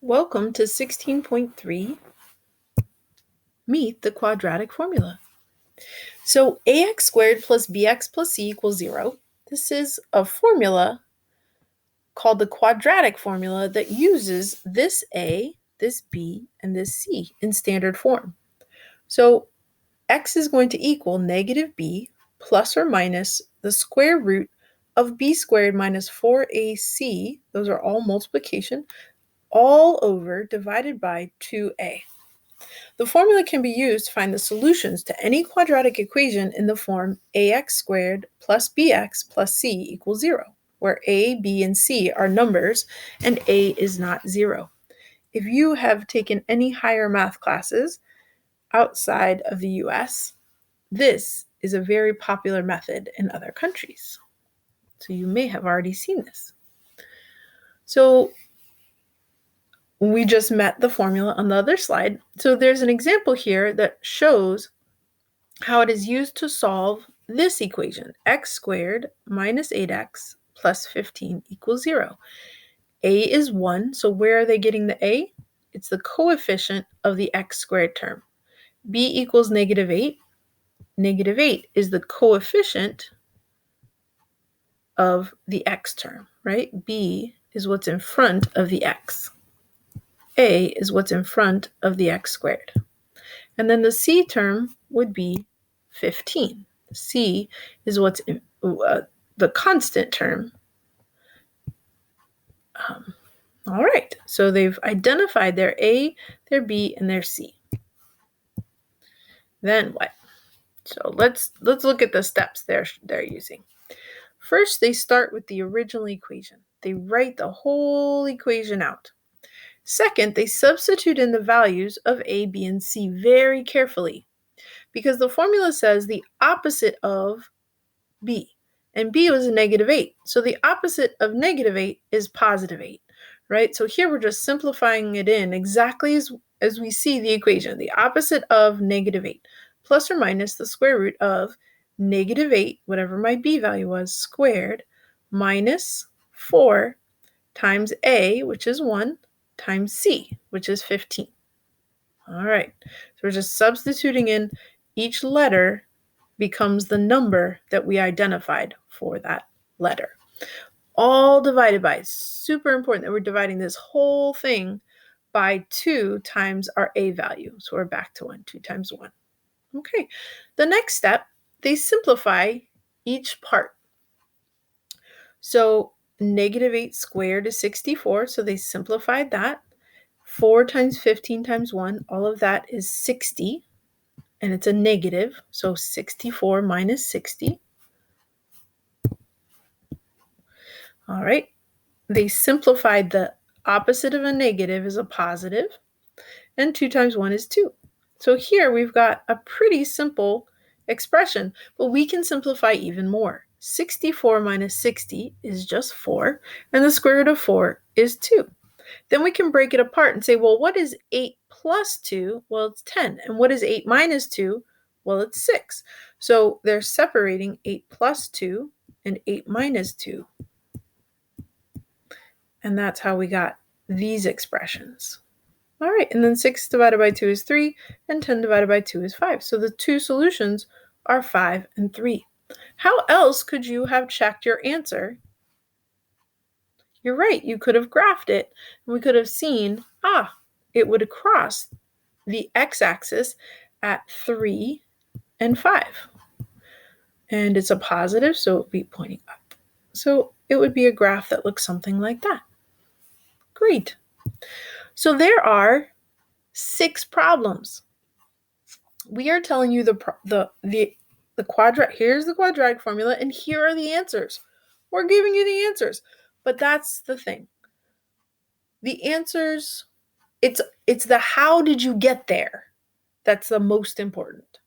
Welcome to 16.3, Meet the Quadratic Formula. So ax squared plus bx plus c equals 0. This is a formula called the quadratic formula that uses this a, this b, and this c in standard form. So x is going to equal negative b plus or minus the square root of b squared minus 4ac, those are all multiplication, all over divided by 2a. The formula can be used to find the solutions to any quadratic equation in the form ax squared plus bx plus c equals 0, where a, b, and c are numbers and a is not 0. If you have taken any higher math classes outside of the US, this is a very popular method in other countries. So you may have already seen this. So we just met the formula on the other slide. So there's an example here that shows how it is used to solve this equation, x squared minus 8x plus 15 equals 0. A is 1, so where are they getting the a? It's the coefficient of the x squared term. B equals negative 8. Negative 8 is the coefficient of the x term, right? B is what's in front of the x. A is what's in front of the x squared. And then the c term would be 15. C is what's in, the constant term. All right, so they've identified their A, their B, and their C. Then what? So let's look at the steps they're using. First, they start with the original equation. They write the whole equation out. Second, they substitute in the values of A, B, and C very carefully, because the formula says the opposite of B, and B was a negative 8. So the opposite of negative 8 is positive 8, right? So here we're just simplifying it in exactly as we see the equation. The opposite of negative 8, plus or minus the square root of negative 8, whatever my B value was, squared, minus 4 times A, which is 1, times C, which is 15. All right, so we're just substituting in each letter becomes the number that we identified for that letter. All divided by, super important that we're dividing this whole thing by 2 times our A value. So we're back to 1, 2 times 1. Okay, the next step, they simplify each part. So negative 8 squared is 64, so they simplified that. 4 times 15 times 1, all of that is 60. And it's a negative, so 64 minus 60. All right, they simplified the opposite of a negative is a positive, and 2 times 1 is 2. So here we've got a pretty simple expression, but we can simplify even more. 64 minus 60 is just 4, and the square root of 4 is 2. Then we can break it apart and say, well, what is 8 plus 2? Well, it's 10. And what is 8 minus 2? Well, it's 6. So they're separating 8 plus 2 and 8 minus 2. And that's how we got these expressions. All right, and then 6 divided by 2 is 3, and 10 divided by 2 is 5. So the two solutions are 5 and 3. How else could you have checked your answer? You're right, you could have graphed it, and we could have seen, it would cross the x-axis at 3 and 5. And it's a positive, so it would be pointing up. So it would be a graph that looks something like that. Great. So there are 6 problems. We are telling you the quadratic, here's the quadratic formula, and here are the answers. We're giving you the answers. But that's the thing. The answers, it's the how did you get there that's the most important.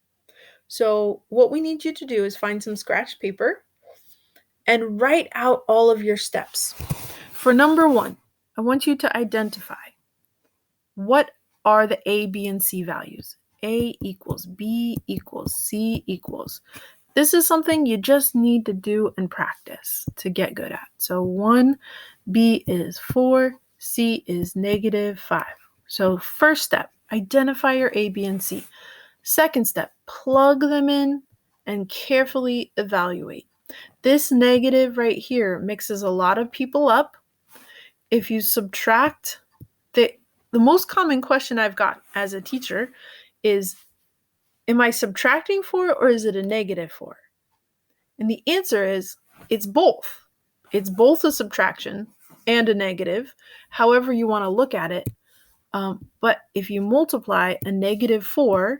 So what we need you to do is find some scratch paper and write out all of your steps. For number 1, I want you to identify what are the A, B, and C values. A equals, B equals, C equals. This is something you just need to do and practice to get good at. So 1, B is 4, C is -5. So first step, identify your A, B, and C. Second step, plug them in and carefully evaluate. This negative right here mixes a lot of people up. If you subtract, the most common question I've got as a teacher is, am I subtracting 4 or is it a -4? And the answer is, it's both. It's both a subtraction and a negative, however you want to look at it. But if you multiply a -4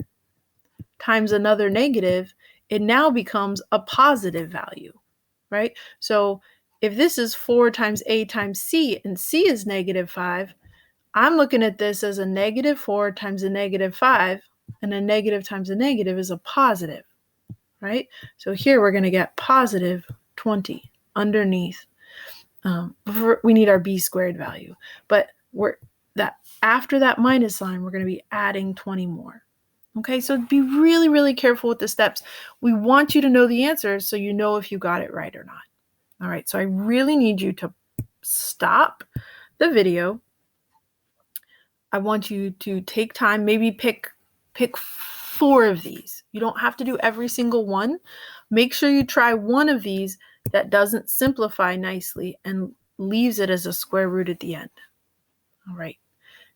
times another negative, it now becomes a positive value, right? So if this is 4 times A times C and C is -5, I'm looking at this as a -4 times a -5, and a negative times a negative is a positive, right? So here we're going to get positive 20 underneath. We need our B squared value, but after that minus sign, we're going to be adding 20 more. Okay, so be really, really careful with the steps. We want you to know the answers so you know if you got it right or not. All right, so I really need you to stop the video. I want you to take time, maybe pick 4 of these. You don't have to do every single one. Make sure you try one of these that doesn't simplify nicely and leaves it as a square root at the end. All right,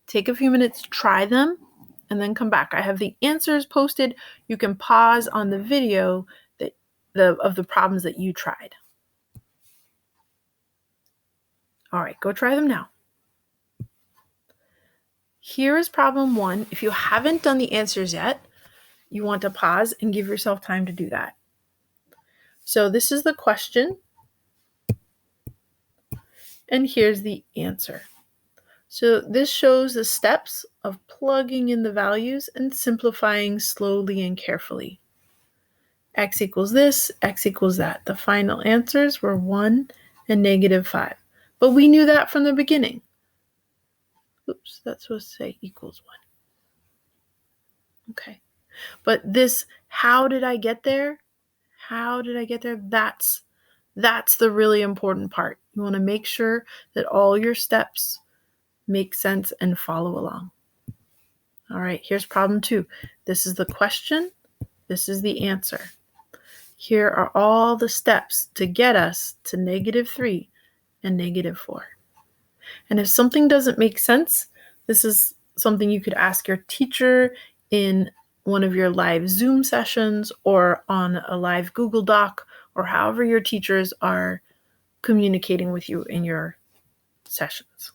take a few minutes, try them, and then come back. I have the answers posted. You can pause on the video of the problems that you tried. All right, go try them now. Here is problem 1. If you haven't done the answers yet, you want to pause and give yourself time to do that. So this is the question, and here's the answer. So this shows the steps of plugging in the values and simplifying slowly and carefully. X equals this, X equals that. The final answers were 1 and -5. But we knew that from the beginning. Oops, that's supposed to say equals 1. Okay. But this, how did I get there? How did I get there? That's the really important part. You want to make sure that all your steps make sense and follow along. All right, here's problem 2. This is the question. This is the answer. Here are all the steps to get us to -3 and -4. And if something doesn't make sense, this is something you could ask your teacher in one of your live Zoom sessions or on a live Google Doc, or however your teachers are communicating with you in your sessions.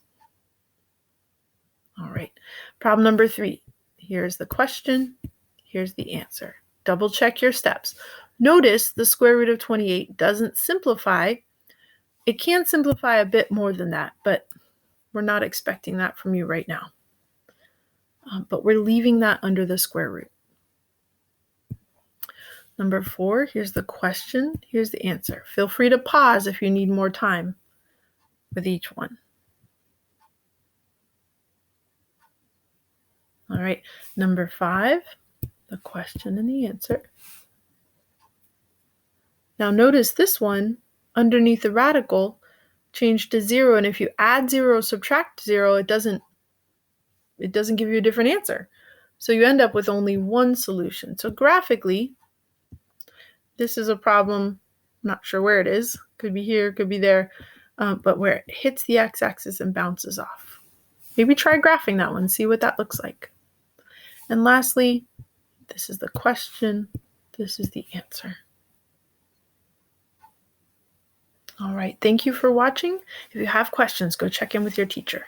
All right, problem number 3. Here's the question. Here's the answer. Double check your steps. Notice the square root of 28 doesn't simplify. It can simplify a bit more than that, but we're not expecting that from you right now. But we're leaving that under the square root. Number 4, here's the question. Here's the answer. Feel free to pause if you need more time with each one. All right, number 5, the question and the answer. Now notice this one, underneath the radical, changed to 0, and if you add 0, subtract 0, it doesn't give you a different answer. So you end up with only one solution. So graphically, this is a problem, I'm not sure where it is. Could be here, could be there, but where it hits the x-axis and bounces off. Maybe try graphing that one, see what that looks like. And lastly, this is the question, this is the answer. All right, thank you for watching. If you have questions, go check in with your teacher.